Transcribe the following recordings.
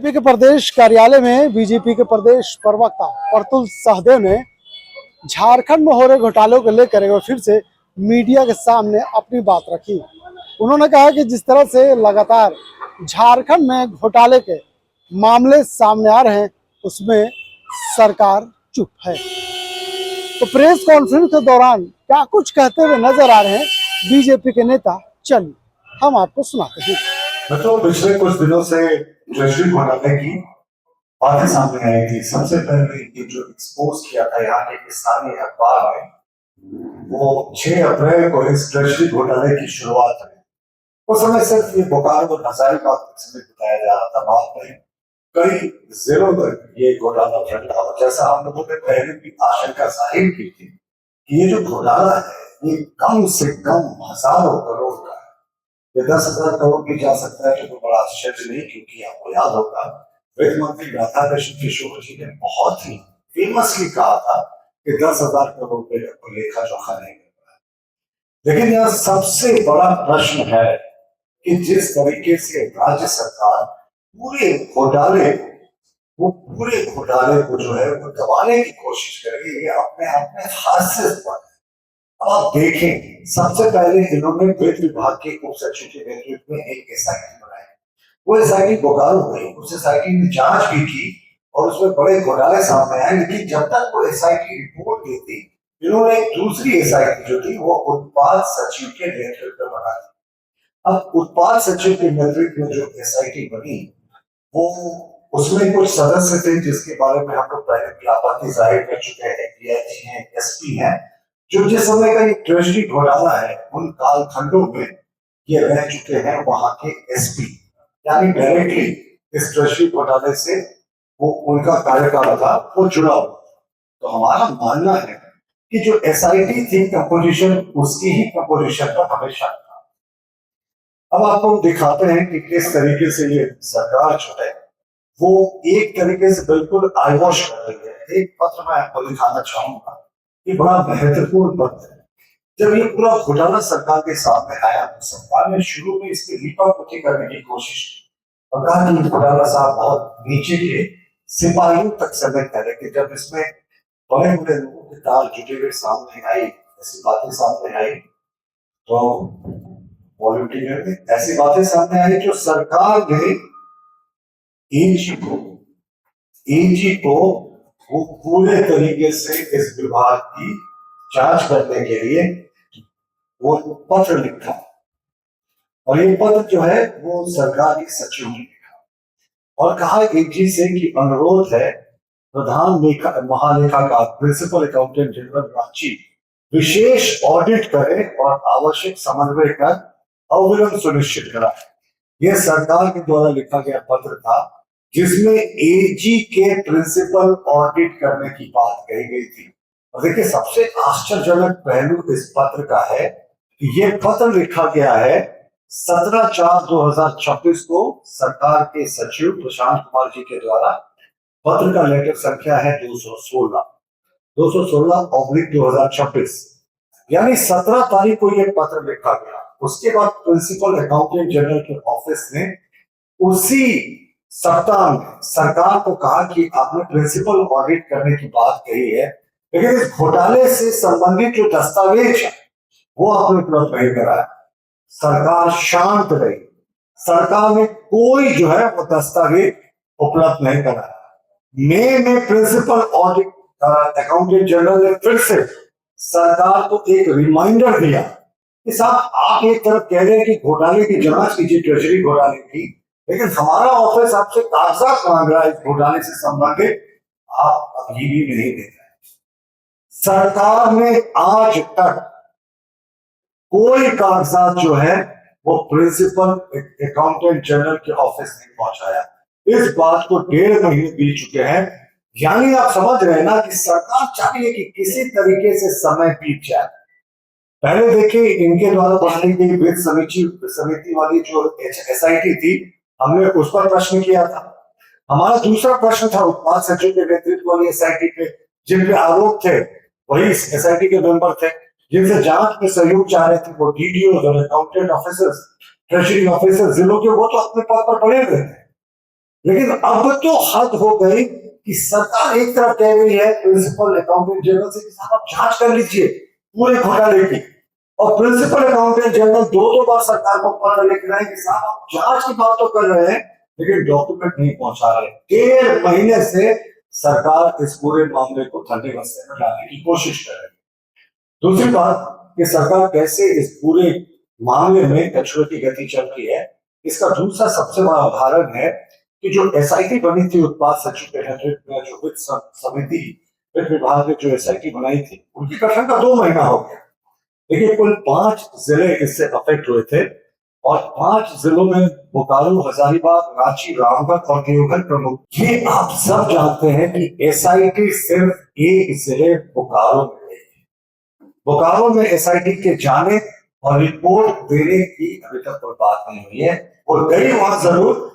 BJP के प्रदेश कार्यालय में बीजेपी के प्रदेश प्रवक्ता प्रतुल सहदेव ने झारखंड में हो रहे घोटालों को लेकर एक बार फिर से मीडिया के सामने अपनी बात रखी। उन्होंने कहा कि जिस तरह से लगातार झारखंड में घोटाले के मामले सामने आ रहे हैं उसमें सरकार चुप है। तो प्रेस कॉन्फ्रेंस के दौरान क्या कुछ कहते हुए नजर आ रहे हैं बीजेपी के नेता, चलिए हम आपको सुनाते हैं। तो पिछले कुछ दिनों से ट्रेजरी घोटाले की बातें सामने आई थी। सबसे पहले ये जो एक्सपोज किया था यहाँ के स्थानीय अखबार में, वो 6 अप्रैल को इस ट्रेजरी घोटाले की शुरुआत हुई। उस समय सिर्फ ये बोकारो और हजारीबाग में बताया जा रहा था। बाद में कई जिलों तक ये घोटाला फैला और जैसा हम लोगों ने पहले भी आशंका जाहिर की थी कि ये जो घोटाला है ये कम से कम हजारों करोड़ का है। ये 10,000 करोड़ भी जा सकता है, जो बड़ा आश्चर्य नहीं, क्योंकि आपको याद होगा वित्त मंत्री राधाकृष्ण किशोर जी ने बहुत ही फेमसली कहा था कि 10,000 करोड़ रुपए को लेखा जोखा नहीं मिल रहा। लेकिन यह सबसे बड़ा प्रश्न है कि जिस तरीके से राज्य सरकार पूरे घोटाले को जो है वो दबाने की कोशिश कर रही है, ये अपने आप में हास्यास्पद है। अब आप देखें, सबसे पहले इन्होंने वित्त विभाग के उप सचिव के नेतृत्व में एक एसआईटी बनाई। वो एसआईटी बोकारो गई, उस एसआईटी ने जांच भी की और उसमें बड़े घोटाले सामने आए। लेकिन जब तक वो एसआईटी रिपोर्ट देती, इन्होंने एक दूसरी एसआईटी जो थी वो उत्पाद सचिव के नेतृत्व में बना दी। अब उत्पाद सचिव के नेतृत्व में जो एसआईटी बनी, वो उसमें कुछ सदस्य थे जिसके बारे में हम लोग पहले भी आपत्ति जाहिर कर चुके हैं। डीआईजी हैं, एसपी हैं, जो जिस समय का ये ट्रेजरी घोटाला है उन कालखंडों में ये रह चुके हैं वहां के एसपी, यानी डायरेक्टली इस ट्रेजरी घोटाले से वो उनका कार्यकाल था वो जुड़ा हुआ। तो हमारा मानना है कि जो एसआईटी थी कंपोजिशन, उसकी ही कंपोजिशन पर हमेशा था। अब आपको दिखाते हैं कि किस तरीके से ये सरकार जो है वो एक तरीके से बिल्कुल आईवॉश कर रही है। एक पत्र मैं आपको दिखाना चाहूंगा, ये बड़ा महत्वपूर्ण पत्र है। जब ये पूरा घोटाला सरकार के सामने आया तो सरकार ने शुरू में इसकी लीपापोती करने की कोशिश की और कहा कि घोटाला साहब बहुत नीचे के सिपाहियों तक समेत है। लेकिन जब इसमें बड़े बड़े लोगों के तार जुटे हुए सामने आई, ऐसी बातें सामने आई, तो वॉलंटियर में ऐसी बातें सामने आई जो सरकार ने एजी को वो पूरे तरीके से इस विभाग की जांच करने के लिए वो पत्र लिखा और ये पत्र जो है वो सरकारी सचिव ने लिखा और कहा एजी से कि अनुरोध है प्रधान महालेखाकार प्रिंसिपल अकाउंटेंट जनरल रांची विशेष ऑडिट करे और आवश्यक समन्वय कर अविलंब सुनिश्चित कराए। यह सरकार के द्वारा लिखा गया पत्र था जिसमें एजी के प्रिंसिपल ऑडिट करने की बात कही गई थी। और देखिए, सबसे आश्चर्यजनक पहलू इस पत्र का है कि यह पत्र लिखा गया है 17/4/2026 को सरकार के सचिव प्रशांत कुमार जी के द्वारा। पत्र का लेटर संख्या है 216/2026, यानी 17 तारीख को यह पत्र लिखा गया। उसके बाद प्रिंसिपल अकाउंटेंट जनरल के ऑफिस ने उसी सप्ताह में सरकार को कहा कि आपने प्रिंसिपल ऑडिट करने की बात कही है, लेकिन इस घोटाले से संबंधित जो दस्तावेज है वो आपने उपलब्ध नहीं कराया। सरकार शांत रही, सरकार ने कोई जो है वो दस्तावेज उपलब्ध नहीं कराया। मई में प्रिंसिपल ऑडिट अकाउंटेंट जनरल ने फिर से सरकार को एक रिमाइंडर दिया कि साहब, आप एक तरफ कह रहे हैं कि घोटाले की जांच कीजिए, ट्रेजरी घोटाले की, लेकिन हमारा ऑफिस आपसे कागजात मांग रहा है इस घोटाले से संबंधित, आप अभी भी नहीं दे रहे। सरकार ने आज तक कोई कागजात जो है वो प्रिंसिपल अकाउंटेंट जनरल के ऑफिस नहीं पहुंचाया। इस बात को 1.5 महीने बीत चुके हैं, यानी आप समझ रहे हैं ना कि सरकार चाहती है कि किसी तरीके से समय बीत जाए। पहले देखिए, इनके द्वारा बनाई गई वित्त समिति वाली जो एसआईटी थी, हमने उस पर प्रश्न किया था। हमारा दूसरा प्रश्न था उत्पाद सचिव के नेतृत्व वाली एसआईटी पे, जिन पे आरोप थे वही एसआईटी के मेंबर थे, जिनसे जांच में सहयोग चाह रहे थे वो डीडीओ और अकाउंटेंट ऑफिसर्स, ट्रेजरी ऑफिसर जिलों के, वो तो अपने पद पर बने हुए थे। लेकिन अब तो हद हो गई कि सरकार एक तरफ कह रही है प्रिंसिपल अकाउंटेंट जनरल से कि साहब आप जांच कर लीजिए पूरे घोटाले की, और प्रिंसिपल अकाउंटेंट जनरल दो बार सरकार को पत्र लिख रहे हैं कि साहब आप जांच की बात तो कर रहे हैं लेकिन डॉक्यूमेंट नहीं पहुंचा रहे। 1.5 महीने से सरकार इस पूरे मामले को ठंडे बस्ते में डालने की कोशिश कर रही है। दूसरी बात कि सरकार कैसे इस पूरे मामले में कछुए की गति चल रही है, इसका दूसरा सबसे बड़ा उदाहरण है कि जो एसआईटी बनी थी उत्पाद सचिव के नेतृत्व में, जो वित्त समिति वित्त विभाग ने जो एसआईटी बनाई थी, उनकी गठन का 2 महीना हो गया। देखिए कुल 5 जिले इससे अफेक्ट हुए थे और 5 जिलों में बोकारो, हजारीबाग, रांची, रामगढ़ और देवघर प्रमुख। ये आप सब जानते हैं कि एसआईटी सिर्फ एक जिले बोकारो में गई। बोकारो में एसआईटी के जाने और रिपोर्ट देने की अभी तक कोई बात नहीं हुई है, और गई वहां जरूर,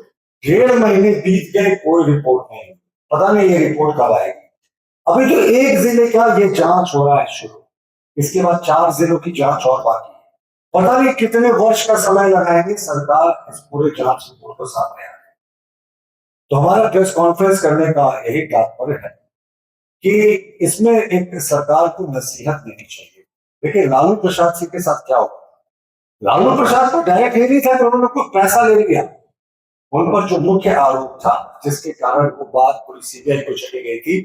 1.5 महीने बीत गए, कोई रिपोर्ट नहीं, पता नहीं ये रिपोर्ट कब आएगी। अभी तो एक जिले का ये जांच हो रहा है शुरू, इसके बाद 4 जिलों की जांच और बाकी है। पता नहीं कितने वर्ष का समय लगाएंगे सरकार इस पूरे जांच रिपोर्ट को सामने आने। तो हमारा प्रेस कॉन्फ्रेंस करने का यही तात्पर्य है कि इसमें एक सरकार को नसीहत देनी चाहिए। देखिए लालू प्रसाद सिंह के साथ क्या हुआ, लालू प्रसाद को डायरेक्ट ये नहीं था कि उन्होंने कुछ पैसा ले लिया, उन पर जो मुख्य आरोप था जिसके कारण वो बात पूरी सीबीआई को चली गई थी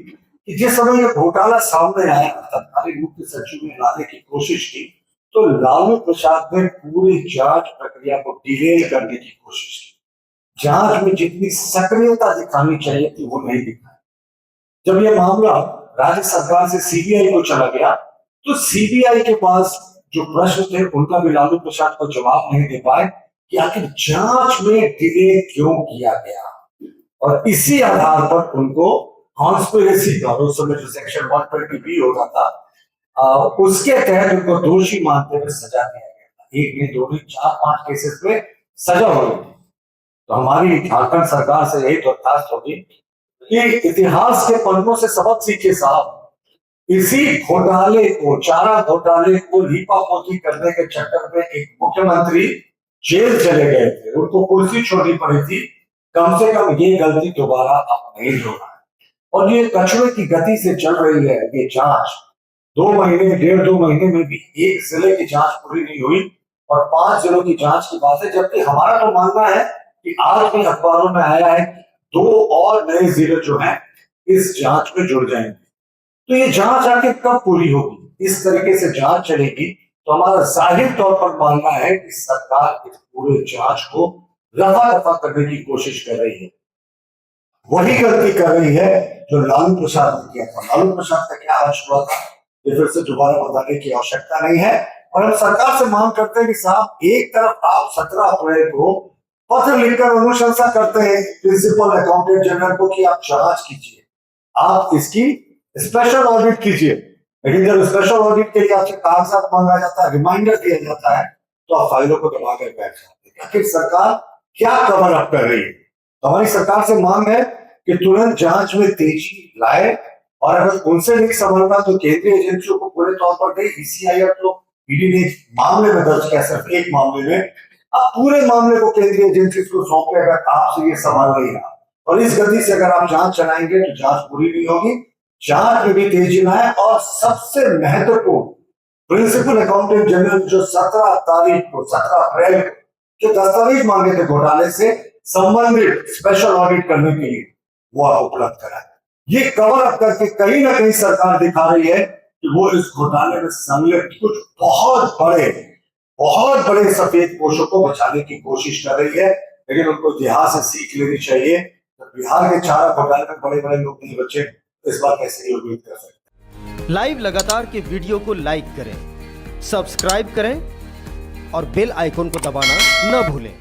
कि जिस समय ये घोटाला सामने आया, तत्कालीन मुख्य सचिव ने लाने की कोशिश की तो लालू प्रसाद ने पूरी जांच प्रक्रिया को डिले करने की कोशिश की। जांच में जितनी सक्रियता दिखानी चाहिए थी वो नहीं दिखाई। जब ये मामला राज्य सरकार से सीबीआई को चला गया तो सीबीआई के पास जो प्रश्न थे उनका भी लालू प्रसाद को जवाब नहीं दे पाए कि आखिर जांच में डिले क्यों किया गया, और इसी आधार पर उनको कॉन्स्पिरेसी का उस समय जो सेक्शन 120B होता था उसके तहत उनको दोषी मानते हुए सजा दिया गया था। एक नहीं, 2 नहीं, 4-5 केसेस में सजा हो गई। तो हमारी झारखंड सरकार से यही दरखास्त होगी कि इतिहास के पन्नों से सबक सीखिए साहब। इसी घोटाले को, चारा घोटाले को लीपापोती करने के चक्कर में एक मुख्यमंत्री जेल चले गए थे, उनको कुर्सी छोड़नी पड़ी थी। कम से कम ये गलती दोबारा अब नहीं होना है। और ये कछुए की गति से चल रही है ये जांच, 2 महीने, 1.5-2 महीने में भी एक जिले की जांच पूरी नहीं हुई और 5 जिलों की जांच की बात है। जबकि हमारा तो मानना है कि आज भी अखबारों में आया है 2 और नए जिले जो हैं इस जांच में जुड़ जाएंगे। तो ये जांच आखिर कब पूरी होगी? इस तरीके से जांच चलेगी तो हमारा जाहिर तौर पर मानना है कि सरकार इस पूरे जांच को रफा दफा करने की कोशिश कर रही है। वही गलती कर रही है जो लालू प्रसाद ने किया था। लालू प्रसाद का क्या हाल हुआ था ये फिर से दोबारा बताने की आवश्यकता नहीं है। और हम सरकार से मांग करते हैं कि साहब एक तरफ आप 17 अप्रैल को पत्र लिखकर अनुशंसा करते हैं प्रिंसिपल अकाउंटेंट जनरल को कि आप जांच कीजिए, आप इसकी स्पेशल ऑडिट कीजिए, लेकिन जब स्पेशल ऑडिट के लिए आपसे कागजात मांगा जाता है, रिमाइंडर दिया जाता है, तो आप फाइलों को दबा कर बैठ जाते हैं। आखिर सरकार क्या कवर अप कर रही है? तो हमारी सरकार से मांग है कि तुरंत जांच में तेजी लाए, और अगर उनसे नहीं संभलता तो केंद्रीय एजेंसियों को पूरे तौर पर दे। ईसीआई और तो ईडी ने मामले में दर्ज किया, सिर्फ एक मामले में, अब पूरे मामले को केंद्रीय एजेंसी को सौंपे। अगर आपसे ये संभल नहीं रहा और इस गति से अगर आप जांच चलाएंगे तो जांच पूरी नहीं होगी। जांच में भी तेजी लाए, और सबसे महत्वपूर्ण प्रिंसिपल अकाउंटेंट जनरल जो 17 तारीख को, 17 अप्रैल को जो दस्तावेज मांगे थे घोटाले से संबंधित स्पेशल ऑडिट करने के लिए, वो आप उपलब्ध कराए। ये कवर अप करके कहीं ना कहीं सरकार दिखा रही है कि वो इस घोटाले में संलिप्त कुछ बहुत बड़े सफेद पोशों को बचाने की कोशिश कर रही है। लेकिन उनको इतिहास से सीख लेनी चाहिए। तो बिहार के चारा घोटाले में बड़े लोग नहीं बचे, इस बार कैसे ही उम्मीद कर सकते। लाइव लगातार के वीडियो को लाइक करें, सब्सक्राइब करें और बेल आइकन को दबाना न भूलें।